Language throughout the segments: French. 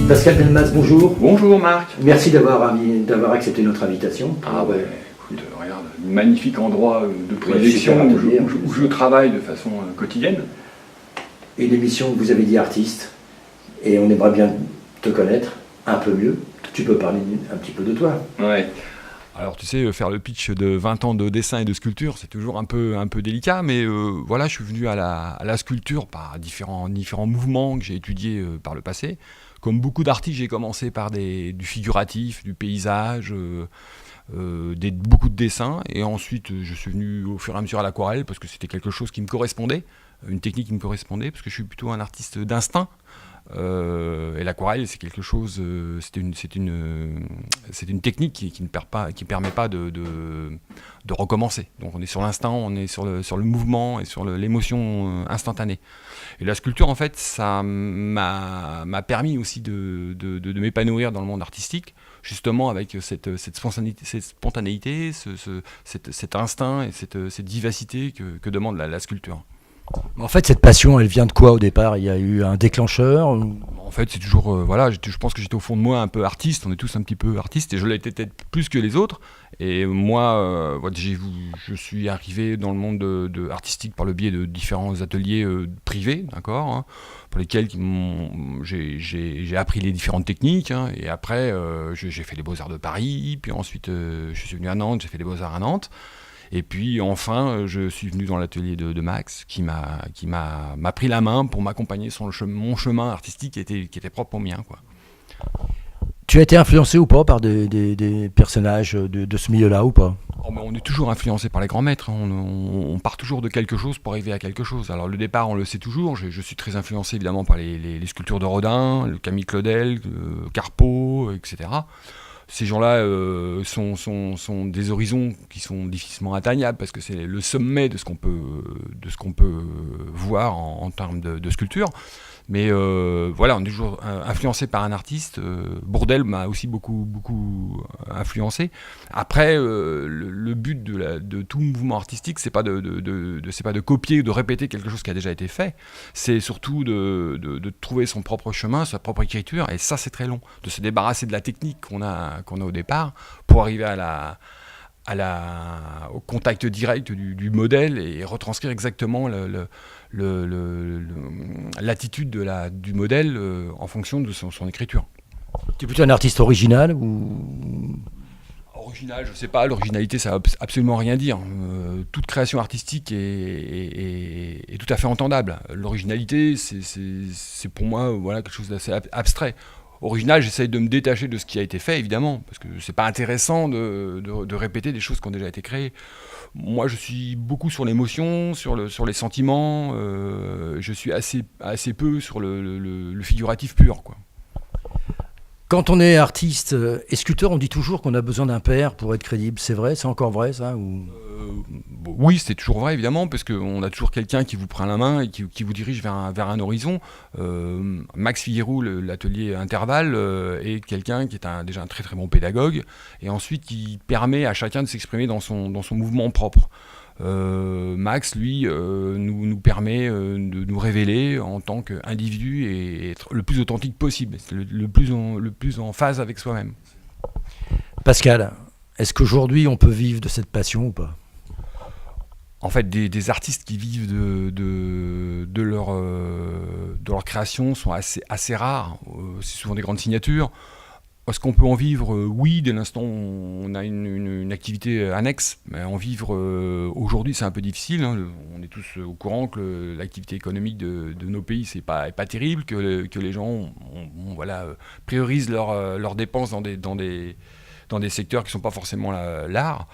Pascal Delmas, bonjour. Bonjour Marc. Merci d'avoir accepté notre invitation. Ah ouais, écoute, regarde, magnifique endroit de prédilection où je travaille de façon quotidienne. Une émission, vous avez dit artiste, et on aimerait bien te connaître un peu mieux. Tu peux parler un petit peu de toi. Ouais. Alors tu sais, faire le pitch de 20 ans de dessin et de sculpture, c'est toujours un peu délicat, mais voilà, je suis venu à la sculpture par différents mouvements que j'ai étudiés par le passé. Comme beaucoup d'artistes, j'ai commencé par du figuratif, du paysage, beaucoup de dessins, et ensuite je suis venu au fur et à mesure à l'aquarelle parce que c'était quelque chose qui me correspondait, une technique qui me correspondait, parce que je suis plutôt un artiste d'instinct. Et l'aquarelle, c'est quelque chose, c'est une technique qui ne permet pas de recommencer. Donc on est sur l'instant, on est sur le mouvement et sur l'émotion instantanée. Et la sculpture, en fait, ça m'a permis aussi de m'épanouir dans le monde artistique, justement avec cette spontanéité, cet instinct et cette vivacité que demande la sculpture. En fait, cette passion, elle vient de quoi au départ? Il y a eu un déclencheur En fait, c'est toujours, voilà, je pense que j'étais au fond de moi un peu artiste, on est tous un petit peu artistes, et je l'étais peut-être plus que les autres. Et moi, je suis arrivé dans le monde artistique par le biais de différents ateliers privés, d'accord, hein, pour lesquels j'ai appris les différentes techniques, hein, et après, j'ai fait les Beaux-Arts de Paris, puis ensuite, je suis venu à Nantes, j'ai fait les Beaux-Arts à Nantes. Et puis enfin, je suis venu dans l'atelier de Max, qui m'a pris la main pour m'accompagner sur mon chemin artistique qui était propre au mien, quoi. Tu as été influencé ou pas par des personnages de ce milieu-là ou pas? On est toujours influencé par les grands maîtres, hein. On part toujours de quelque chose pour arriver à quelque chose. Alors le départ, on le sait toujours, je suis très influencé évidemment par les sculptures de Rodin, le Camille Claudel, Carpeaux, etc. Ces gens-là sont des horizons qui sont difficilement atteignables parce que c'est le sommet de ce qu'on peut voir en termes de sculpture. Mais voilà, on est toujours influencé par un artiste. Bourdelle m'a aussi beaucoup influencé. Après, le but de tout mouvement artistique, c'est pas de copier ou de répéter quelque chose qui a déjà été fait. C'est surtout de trouver son propre chemin, sa propre écriture. Et ça, c'est très long. De se débarrasser de la technique qu'on a au départ pour arriver au contact direct du modèle et retranscrire exactement l'attitude du modèle en fonction de son écriture. Tu es plutôt un artiste original ou... Original, je ne sais pas, l'originalité ça veut absolument rien dire. Toute création artistique est tout à fait entendable. L'originalité, c'est pour moi voilà, quelque chose d'assez abstrait. Original, j'essaye de me détacher de ce qui a été fait, évidemment, parce que c'est pas intéressant de répéter des choses qui ont déjà été créées. Moi, je suis beaucoup sur l'émotion, sur les sentiments, je suis assez peu sur le figuratif pur, quoi. Quand on est artiste et sculpteur, on dit toujours qu'on a besoin d'un père pour être crédible. C'est vrai? C'est encore vrai, ça ou... Oui, c'est toujours vrai, évidemment, parce qu'on a toujours quelqu'un qui vous prend la main et qui vous dirige vers un horizon. Max Figueroux, l'atelier Intervalle, est quelqu'un qui est déjà un très très bon pédagogue, et ensuite qui permet à chacun de s'exprimer dans son mouvement propre. Max, lui, nous permet de nous révéler en tant qu'individu et être le plus authentique possible, le plus en phase avec soi-même. Pascal, est-ce qu'aujourd'hui on peut vivre de cette passion ou pas? En fait, des artistes qui vivent de leur création sont assez rares. C'est souvent des grandes signatures. Est-ce qu'on peut en vivre? Oui, dès l'instant où on a une activité annexe. Mais en vivre aujourd'hui, c'est un peu difficile, hein. On est tous au courant que l'activité économique de nos pays, c'est pas terrible, que les gens priorisent leurs dépenses dans des secteurs qui ne sont pas forcément l'art.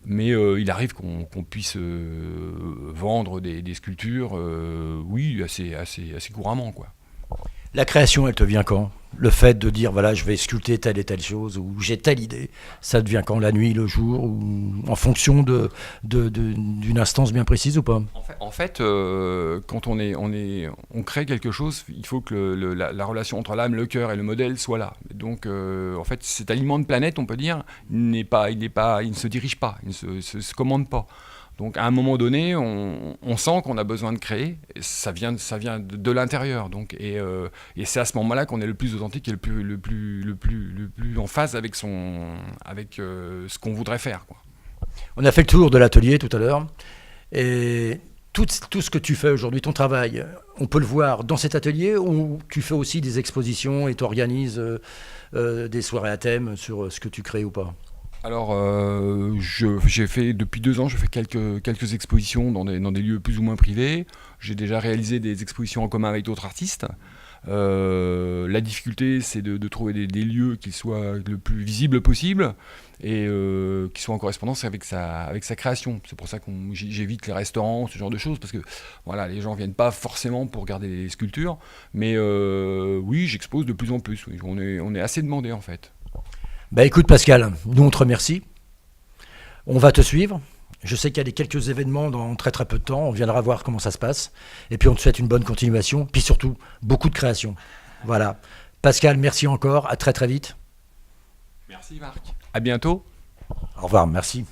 Mais il arrive qu'on puisse vendre des sculptures, oui, assez couramment, quoi. La création, elle te vient quand? Le fait de dire, voilà, je vais sculpter telle et telle chose, ou j'ai telle idée, ça te vient quand? La nuit, le jour, ou en fonction d'une instance bien précise ou pas? En fait, quand on crée quelque chose, il faut que la relation entre l'âme, le cœur et le modèle soit là. Donc, en fait, cet aliment de planète, on peut dire, il ne se dirige pas, il ne se commande pas. Donc à un moment donné, on sent qu'on a besoin de créer, et ça vient de l'intérieur. Donc, et c'est à ce moment-là qu'on est le plus authentique et le plus en phase avec, ce qu'on voudrait faire, quoi. On a fait le tour de l'atelier tout à l'heure. Et tout ce que tu fais aujourd'hui, ton travail, on peut le voir dans cet atelier ou tu fais aussi des expositions et tu organises des soirées à thème sur ce que tu crées ou pas? Alors, j'ai fait, depuis 2 ans, je fais quelques expositions dans des lieux plus ou moins privés. J'ai déjà réalisé des expositions en commun avec d'autres artistes. La difficulté, c'est de trouver des lieux qui soient le plus visibles possible et qui soient en correspondance avec sa création. C'est pour ça que j'évite les restaurants, ce genre de choses, parce que voilà, les gens viennent pas forcément pour regarder les sculptures. Mais oui, j'expose de plus en plus. Oui. On est assez demandé en fait. Bah écoute Pascal, nous on te remercie. On va te suivre. Je sais qu'il y a quelques événements dans très très peu de temps. On viendra voir comment ça se passe. Et puis on te souhaite une bonne continuation. Puis surtout, beaucoup de création. Voilà. Pascal, merci encore. À très très vite. Merci Marc. À bientôt. Au revoir. Merci.